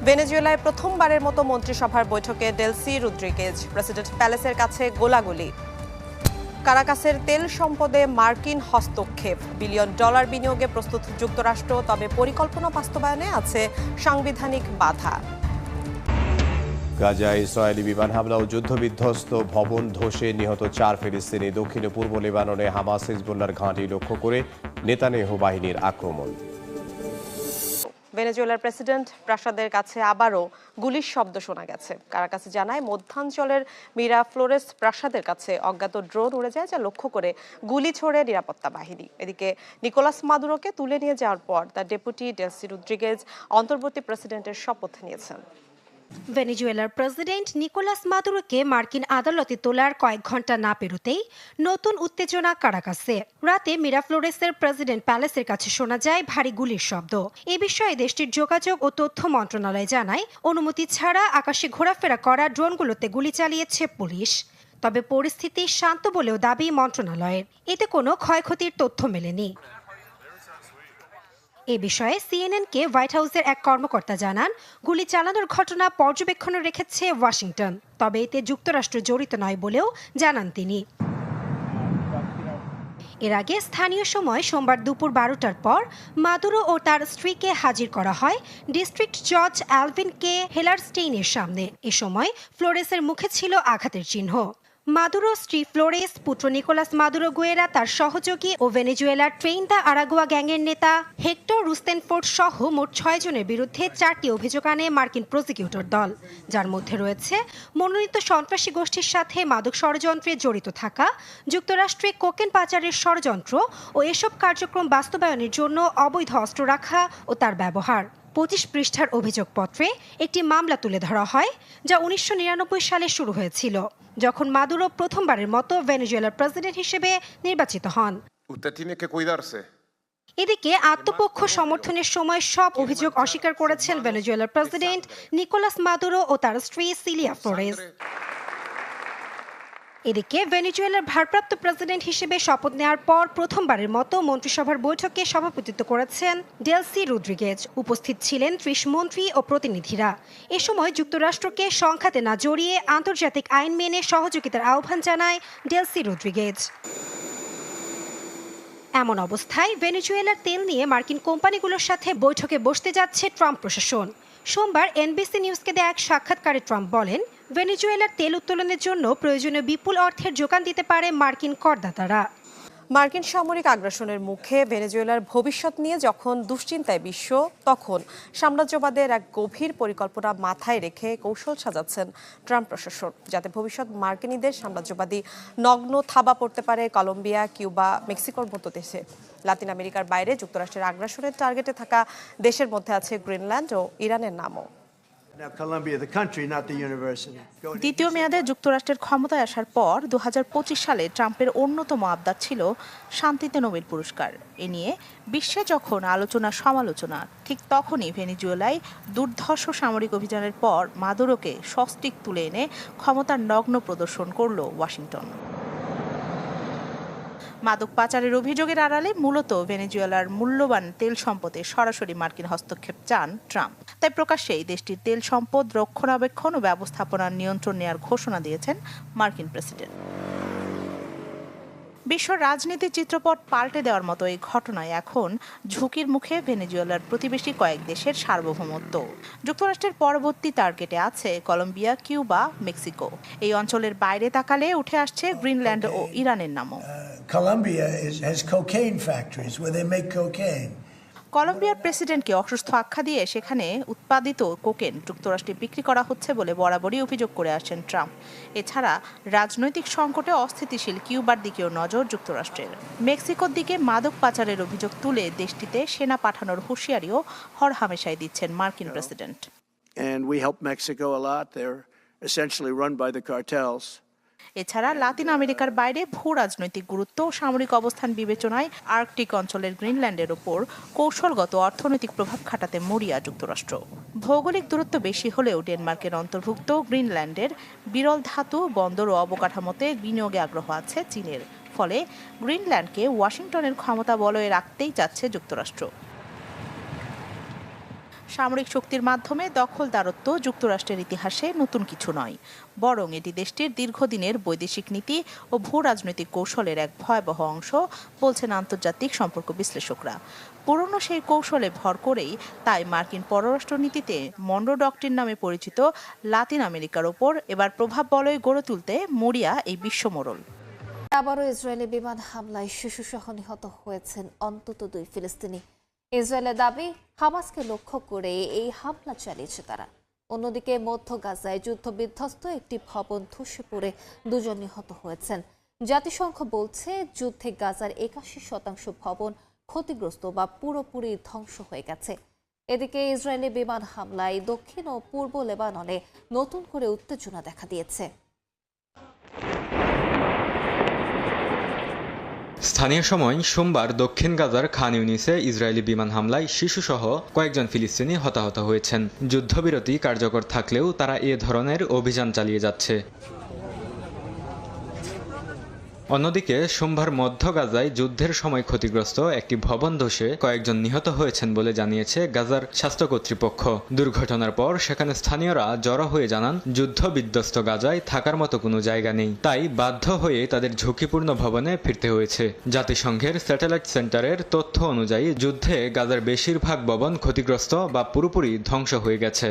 ভেনেজুয়েলায় প্রথমবারের মতো মন্ত্রিসভার বৈঠকে ডেলসি রদ্রিগেজ, প্রেসিডেন্ট প্যালেসের কাছে গোলাগুলি। কারাকাসের তেল সম্পদে মার্কিন হস্তক্ষেপ, বিলিয়ন ডলার বিনিয়োগে প্রস্তুত যুক্তরাষ্ট্র, তবে পরিকল্পনা বাস্তবায়নে আছে সাংবিধানিক বাধা। গাজায় ইসরায়েলি বিমান হামলা ও যুদ্ধবিধ্বস্ত ভবন ধসে নিহত 4 ফিলিস্তিনি। দক্ষিণ পূর্ব লেবাননে হামাস হিজবুল্লাহর ঘাঁটি লক্ষ্য করে নেতানিয়াহু বাহিনীর আক্রমণ। ভেনেজুয়েলার প্রেসিডেন্ট প্রাসাদের কাছে আবারও গুলির শব্দ শোনা গেছে। কারাকাসে জানায় মধ্যাঞ্চলের মিরা ফ্লোরেস প্রাসাদের কাছে অজ্ঞাত ড্রোন উড়ে যায়, যা লক্ষ্য করে গুলি ছোড়ে নিরাপত্তা বাহিনী। এদিকে নিকোলাস মাদুরোকে তুলে নিয়ে যাওয়ার পর তার ডেপুটি ডেলসি রদ্রিগেজ অন্তর্বর্তী প্রেসিডেন্টের শপথ নিয়েছেন। ভেনেজুয়েলার প্রেসিডেন্ট নিকোলাস মাদুরোকে মার্কিন আদালতে তোলার কয়েক ঘন্টা না পেরোতেই নতুন উত্তেজনা কারাকাসে। রাতে মিরাফ্লোরেসের প্রেসিডেন্ট প্যালেসের কাছে শোনা যায় ভারী গুলির শব্দ। এ বিষয়ে দেশটির যোগাযোগ ও তথ্য মন্ত্রণালয় জানায়, অনুমতি ছাড়া আকাশে ঘোরাফেরা করা ড্রোনগুলোতে গুলি চালিয়েছে পুলিশ। তবে পরিস্থিতি শান্ত বলেও দাবি মন্ত্রণালয়ের। এতে কোনো ক্ষয়ক্ষতির তথ্য মেলেনি। এ বিষয়ে সিএনএনকে হোয়াইট হাউসের এক কর্মকর্তা জানান, গুলি চালানোর ঘটনা পর্যবেক্ষণে রেখেছে ওয়াশিংটন, তবে এতে যুক্তরাষ্ট্র জড়িত নয় বলেও জানান তিনি। এর আগে স্থানীয় সময় সোমবার দুপুর 12টার পর মাদুরো ও তার স্ত্রীকে হাজির করা হয় ডিস্ট্রিক্ট জজ অ্যালভিন কে হেলারস্টেইনের সামনে। এ সময় ফ্লোরেসের মুখে ছিল আঘাতের চিহ্ন। মাদুরো স্ত্রী ফ্লোরেস, পুত্র নিকোলাস মাদুরো গুয়েরা, তার সহযোগী ও ভেনেজুয়েলার ট্রেইন দ্য আরাগুয়া গ্যাংয়ের নেতা হেক্টর রুস্তেনফোর্ড সহ মোট 6 জনের বিরুদ্ধে 4টি অভিযোগ আনে মার্কিন প্রসিকিউটর দল, যার মধ্যে রয়েছে মনোনীত সন্ত্রাসী গোষ্ঠীর সাথে মাদক ষড়যন্ত্রে জড়িত থাকা, যুক্তরাষ্ট্রে কোকেন পাচারের ষড়যন্ত্র ও এসব কার্যক্রম বাস্তবায়নের জন্য অবৈধ অস্ত্র রাখা ও তার ব্যবহার। 25 পৃষ্ঠার অভিযোগপত্রে একটি মামলা তুলে ধরা হয়, যা 1999 সালে শুরু হয়েছিল, যখন মাদুরো প্রথমবারের মতো ভেনেজুয়েলার প্রেসিডেন্ট হিসেবে নির্বাচিত হন। এদিকে আত্মপক্ষ সমর্থনের সময় সব অভিযোগ অস্বীকার করেছেন ভেনেজুয়েলার প্রেসিডেন্ট নিকোলাস মাদুরো ও তার স্ত্রী সিলিয়া ফ্লোরেস। এদিকে ভেনেজুয়েলার ভারপ্রাপ্ত প্রেসিডেন্ট হিসেবে শপথ নেওয়ার পর প্রথমবারের মতো মন্ত্রিসভার বৈঠকে সভাপতিত্ব করেছেন ডেলসি রদ্রিগেজ। উপস্থিত ছিলেন 30 মন্ত্রী ও প্রতিনিধিরা। এ সময় যুক্তরাষ্ট্রকে সংঘাতে না জড়িয়ে আন্তর্জাতিক আইন মেনে সহযোগিতার আহ্বান জানায় ডেলসি রদ্রিগেজ। এমন অবস্থায় ভেনেজুয়েলার তেল নিয়ে মার্কিন কোম্পানিগুলোর সাথে বৈঠকে বসতে যাচ্ছে ট্রাম্প প্রশাসন। সোমবার এনবিসি নিউজকে দেয়া এক সাক্ষাৎকারে ট্রাম্প বলেন, ভেনেজুয়েলার তেল উত্তোলনের জন্য প্রয়োজনীয় বিপুল অর্থের যোগান দিতে পারে মার্কিন করদাতারা। মার্কিন সামরিক আগ্রাসনের মুখে ভেনেজুয়েলার ভবিষ্যৎ নিয়ে যখন দুশ্চিন্তায় বিশ্ব, তখন সাম্রাজ্যবাদের এক গভীর পরিকল্পনা মাথায় রেখে কৌশল সাজাচ্ছেন ট্রাম্প প্রশাসন, যাতে ভবিষ্যৎ মার্কিনীদের সাম্রাজ্যবাদী নগ্ন থাবা পড়তে পারে কলম্বিয়া, কিউবা, মেক্সিকোর মতো দেশে। লাতিন আমেরিকার বাইরে যুক্তরাষ্ট্রের আগ্রাসনের টার্গেটে থাকা দেশের মধ্যে আছে গ্রিনল্যান্ড ও ইরানের নামও। দ্বিতীয় মেয়াদে যুক্তরাষ্ট্রের ক্ষমতায় আসার পর 2025 সালে ট্রাম্পের অন্যতম আবদার ছিল শান্তিতে নোবেল পুরস্কার। এ নিয়ে বিশ্বে যখন আলোচনা সমালোচনা, ঠিক তখনই ভেনেজুয়েলায় দুর্ধর্ষ সামরিক অভিযানের পর মাদুরোকে সস্টিক তুলে এনে ক্ষমতার নগ্ন প্রদর্শন করল ওয়াশিংটন। মাদক পাচারের অভিযোগের আড়ালে মূলত ভেনেজুয়েলার মূল্যবান তেল সম্পদে সরাসরি মার্কিন হস্তক্ষেপ চান ট্রাম্প। তাই প্রকাশ্যেই দেশটির তেল সম্পদ রক্ষণাবেক্ষণ ও ব্যবস্থাপনার নিয়ন্ত্রণ নেওয়ার ঘোষণা দিয়েছেন মার্কিন প্রেসিডেন্ট। বিশ্ব রাজনীতির চিত্রপট পাল্টে দেওয়ার মতো এই ঘটনায় এখন ঝুঁকির মুখে ভেনেজুয়েলার প্রতিবেশী কয়েক দেশের সার্বভৌমত্ব। যুক্তরাষ্ট্রের পরবর্তী টার্গেটে আছে কলম্বিয়া, কিউবা, মেক্সিকো। এই অঞ্চলের বাইরে তাকালে উঠে আসছে গ্রিনল্যান্ড ও ইরানের নামও। কলম্বিয়ার প্রেসিডেন্টকে অসুস্থ আখ্যা দিয়ে সেখানে উৎপাদিত কোকেন যুক্তরাষ্ট্রে বিক্রি করা হচ্ছে বলে বরাবরই অভিযোগ করে আসছেন ট্রাম্প। এছাড়া রাজনৈতিক সংকটে অস্থিতিশীল কিউবার দিকেও নজর যুক্তরাষ্ট্রের। মেক্সিকোর দিকে মাদক পাচারের অভিযোগ তুলে দেশটিতে সেনা পাঠানোর হুঁশিয়ারিও হরহামেশাই দিচ্ছেন মার্কিন প্রেসিডেন্ট। এছাড়া লাতিন আমেরিকার বাইরে ভূ রাজনৈতিক গুরুত্ব ও সামরিক অবস্থান বিবেচনায় আর্কটিক অঞ্চলের গ্রিনল্যান্ডের ওপর কৌশলগত অর্থনৈতিক প্রভাব খাটাতে মরিয়া যুক্তরাষ্ট্র। ভৌগোলিক দূরত্ব বেশি হলেও ডেনমার্কের অন্তর্ভুক্ত গ্রিনল্যান্ডের বিরল ধাতু, বন্দর ও অবকাঠামোতে বিনিয়োগে আগ্রহ আছে চীনের। ফলে গ্রিনল্যান্ডকে ওয়াশিংটনের ক্ষমতা বলয়ে রাখতেই চাচ্ছে যুক্তরাষ্ট্র। সামরিক শক্তির মাধ্যমে দখলদারত্ব যুক্তরাষ্ট্রের ইতিহাসে নতুন কিছু নয়, বরং এটি দেশটির দীর্ঘদিনের বৈদেশিক নীতি ও ভূ রাজনৈতিক কৌশলের এক ভয়াবহ অংশ, বলছেন আন্তর্জাতিক সম্পর্ক বিশ্লেষকরা। পুরনো সেই কৌশলে ভর করেই তাই মার্কিন পররাষ্ট্রনীতিতে মনরো ডক্ট্রিন নামে পরিচিত লাতিন আমেরিকার ওপর এবার প্রভাব বলয় গড়ে তুলতে মরিয়া এই বিশ্বমোড়ল। আবারও ইসরায়েলি বিমান হামলায় শিশুসহ নিহত হয়েছেন অন্তত 2 ফিলিস্তিনি। ইসরায়েলের দাবি, হামাসকে লক্ষ্য করে এই হামলা চালিয়েছে তারা। অন্যদিকে মধ্য গাজায় যুদ্ধবিধ্বস্ত একটি ভবন ধসে পড়ে 2 জন নিহত হয়েছেন। জাতিসংঘ বলছে যুদ্ধে গাজার 81% ভবন ক্ষতিগ্রস্ত বা পুরোপুরি ধ্বংস হয়ে গেছে। এদিকে ইসরায়েলি বিমান হামলায় দক্ষিণ ও পূর্ব লেবাননে নতুন করে উত্তেজনা দেখা দিয়েছে। স্থানীয় সময় সোমবার দক্ষিণ গাজার খান ইউনিসে ইসরায়েলি বিমান হামলায় শিশুসহ কয়েকজন ফিলিস্তিনি হতাহত হয়েছেন। যুদ্ধবিরতি কার্যকর থাকলেও তারা এ ধরনের অভিযান চালিয়ে যাচ্ছে। অন্যদিকে সোমবার মধ্য গাজায় যুদ্ধের সময় ক্ষতিগ্রস্ত একটি ভবন ধসে কয়েকজন নিহত হয়েছেন বলে জানিয়েছে গাজার স্বাস্থ্য কর্তৃপক্ষ। দুর্ঘটনার পর সেখানে স্থানীয়রা জড়ো হয়ে জানান, যুদ্ধ বিধ্বস্ত গাজায় থাকার মতো কোনো জায়গা নেই, তাই বাধ্য হয়ে তাদের ঝুঁকিপূর্ণ ভবনে ফিরতে হয়েছে। জাতিসংঘের স্যাটেলাইট সেন্টারের তথ্য অনুযায়ী যুদ্ধে গাজার বেশিরভাগ ভবন ক্ষতিগ্রস্ত বা পুরোপুরি ধ্বংস হয়ে গেছে।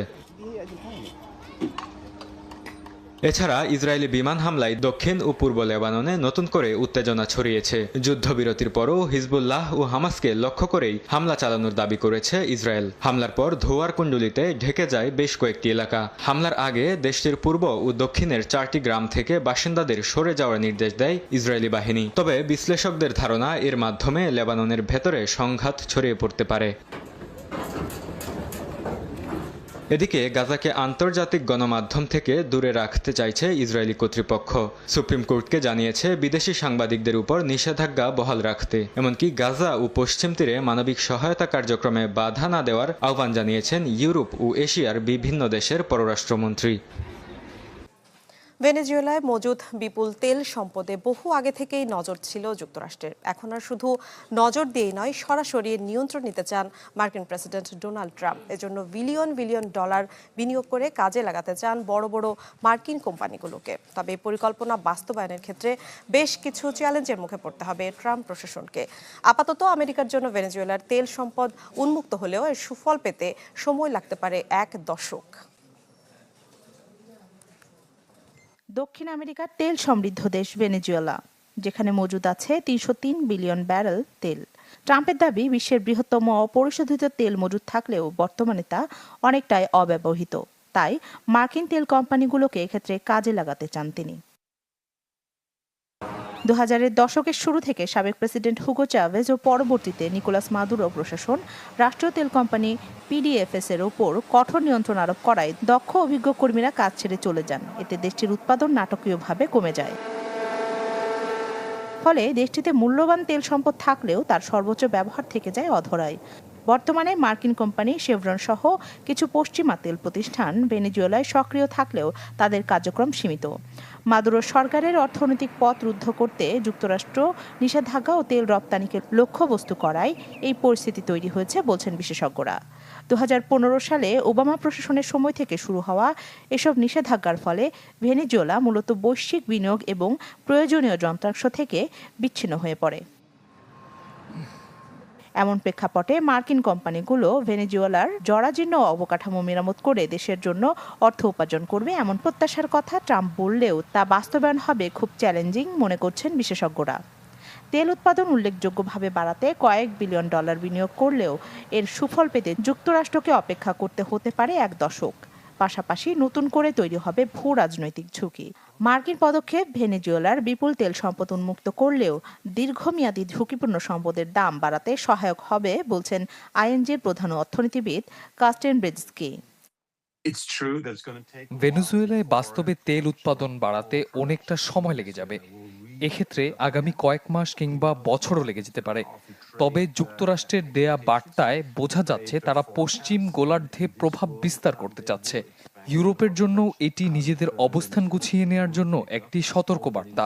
এছাড়া ইসরায়েলি বিমান হামলায় দক্ষিণ ও পূর্ব লেবাননে নতুন করে উত্তেজনা ছড়িয়েছে। যুদ্ধবিরতির পরও হিজবুল্লাহ ও হামাসকে লক্ষ্য করেই হামলা চালানোর দাবি করেছে ইসরায়েল। হামলার পর ধোঁয়ার কুণ্ডলিতে ঢেকে যায় বেশ কয়েকটি এলাকা। হামলার আগে দেশটির পূর্ব ও দক্ষিণের 4টি গ্রাম থেকে বাসিন্দাদের সরে যাওয়ার নির্দেশ দেয় ইসরায়েলি বাহিনী। তবে বিশ্লেষকদের ধারণা, এর মাধ্যমে লেবাননের ভেতরে সংঘাত ছড়িয়ে পড়তে পারে। এদিকে গাজাকে আন্তর্জাতিক গণমাধ্যম থেকে দূরে রাখতে চাইছে ইসরায়েলি কর্তৃপক্ষ। সুপ্রিম কোর্টকে জানিয়েছে বিদেশি সাংবাদিকদের উপর নিষেধাজ্ঞা বহাল রাখতে। এমনকি গাজা ও পশ্চিম তীরে মানবিক সহায়তা কার্যক্রমে বাধা না দেওয়ার আহ্বান জানিয়েছেন ইউরোপ ও এশিয়ার বিভিন্ন দেশের পররাষ্ট্রমন্ত্রী। ভেনেজুয়েলায় মজুদ বিপুল তেল সম্পদে বহু আগে থেকেই নজর ছিল যুক্তরাষ্ট্রের। এখন আর শুধু নজর দিয়েই নয়, সরাসরি নিয়ন্ত্রণ নিতে চান মার্কিন প্রেসিডেন্ট ডোনাল্ড ট্রাম্প। এজন্য বিলিয়ন বিলিয়ন ডলার বিনিয়োগ করে কাজে লাগাতে চান বড় বড় মার্কিন কোম্পানিগুলোকে। তবে এই পরিকল্পনা বাস্তবায়নের ক্ষেত্রে বেশ কিছু চ্যালেঞ্জের মুখে পড়তে হবে ট্রাম্প প্রশাসনকে। আপাতত আমেরিকার জন্য ভেনেজুয়েলার তেল সম্পদ উন্মুক্ত হলেও এর সুফল পেতে সময় লাগতে পারে 1 দশক। দক্ষিণ আমেরিকার তেল সমৃদ্ধ দেশ ভেনেজুয়েলা, যেখানে মজুদ আছে 303 বিলিয়ন ব্যারেল তেল। ট্রাম্পের দাবি, বিশ্বের বৃহত্তম অপরিশোধিত তেল মজুদ থাকলেও বর্তমানে তা অনেকটাই অব্যবহৃত। তাই মার্কিন তেল কোম্পানিগুলোকে এক্ষেত্রে কাজে লাগাতে চান তিনি। 2000-এর দশকের শুরু থেকে সাবেক প্রেসিডেন্ট হুগো চাভেজ ও পরবর্তীতে নিকোলাস মাদুরো প্রশাসন রাষ্ট্রীয় তেল কোম্পানি PDVSA এর ওপর কঠোর নিয়ন্ত্রণ আরোপ করায় দক্ষ অভিজ্ঞ কর্মীরা কাজ ছেড়ে চলে যান। এতে দেশটির উৎপাদন নাটকীয়ভাবে কমে যায়। ফলে দেশটিতে মূল্যবান তেল সম্পদ থাকলেও তার সর্বোচ্চ ব্যবহার থেকে যায় অধরায়। বর্তমানে মার্কিন কোম্পানি শেভরন সহ কিছু পশ্চিমা তেল প্রতিষ্ঠান ভেনেজুয়েলায় সক্রিয় থাকলেও তাদের কার্যক্রম সীমিত। মাদুরো সরকারের অর্থনৈতিক পথ রুদ্ধ করতে যুক্তরাষ্ট্র নিষেধাজ্ঞা ও তেল রপ্তানিকে লক্ষ্যবস্তু করায় এই পরিস্থিতি তৈরি হয়েছে বলছেন বিশেষজ্ঞরা। 2015 সালে ওবামা প্রশাসনের সময় থেকে শুরু হওয়া এসব নিষেধাজ্ঞার ফলে ভেনেজুয়েলা মূলত বৈশ্বিক বিনিয়োগ এবং প্রয়োজনীয় যন্ত্রাংশ থেকে বিচ্ছিন্ন হয়ে পড়ে। এমন প্রেক্ষাপটে মার্কিন কোম্পানিগুলো ভেনেজুয়েলার জরাজীর্ণ অবকাঠামো মেরামত করে দেশের জন্য অর্থ উপার্জন করবে এমন প্রত্যাশার কথা ট্রাম্প বললেও তা বাস্তবায়ন হবে খুব চ্যালেঞ্জিং মনে করছেন বিশেষজ্ঞরা। তেল উৎপাদন উল্লেখযোগ্যভাবে বাড়াতে কয়েক বিলিয়ন ডলার বিনিয়োগ করলেও এর সুফল পেতে যুক্তরাষ্ট্রকে অপেক্ষা করতে হতে পারে 1 দশক। পাশাপাশি নতুন করে তৈরি হবে ভূ রাজনৈতিক ঝুঁকি। মার্কিন পদক্ষেপ ভেনেজুয়েলার বিপুল তেল সম্পদ উন্মুক্ত করলেও দীর্ঘমেয়াদী ঝুঁকিপূর্ণ সম্পদের দাম বাড়াতে সহায়ক হবে বলছেন ING'র প্রধান অর্থনীতিবিদ কার্স্টেন ব্রেজস্কি। ভেনেজুয়েলায় বাস্তবে তেল উৎপাদন বাড়াতে অনেকটা সময় লেগে যাবে। এক্ষেত্রে আগামী কয়েক মাস কিংবা বছরও লেগে যেতে পারে। তবে যুক্তরাষ্ট্রের দেয়া বার্তায় বোঝা যাচ্ছে তারা পশ্চিম গোলার্ধে প্রভাব বিস্তার করতে চাচ্ছে। ইউরোপের জন্য এটি নিজেদের অবস্থান গুছিয়ে নেওয়ার জন্য একটি সতর্কবার্তা।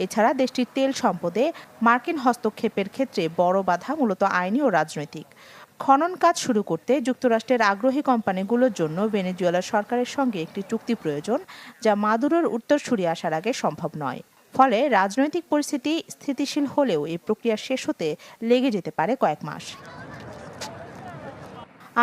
এছাড়া দেশটির তেল সম্পদে মার্কিন হস্তক্ষেপের ক্ষেত্রে বড় বাধা মূলত আইনি ও রাজনৈতিক। খনন কাজ শুরু করতে যুক্তরাষ্ট্রের আগ্রহী কোম্পানিগুলোর জন্য ভেনেজুয়েলার সরকারের সঙ্গে একটি চুক্তি প্রয়োজন, যা মাদুরোর উত্তরসূরি আসার আগে সম্ভব নয়। ফলে রাজনৈতিক পরিস্থিতি স্থিতিশীল হলেও এই প্রক্রিয়া শেষ হতে লেগে যেতে পারে কয়েক মাস।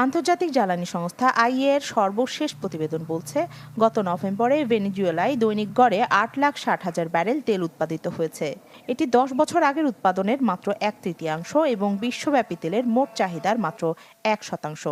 আন্তর্জাতিক জ্বালানি সংস্থা আইএ এর সর্বশেষ প্রতিবেদন বলছে, গত নভেম্বরে ভেনেজুয়েলায় দৈনিক গড়ে 8,60,000 ব্যারেল তেল উৎপাদিত হয়েছে। এটি 10 বছর আগের উৎপাদনের মাত্র 1/3 এবং বিশ্বব্যাপী তেলের মোট চাহিদার মাত্র 1%।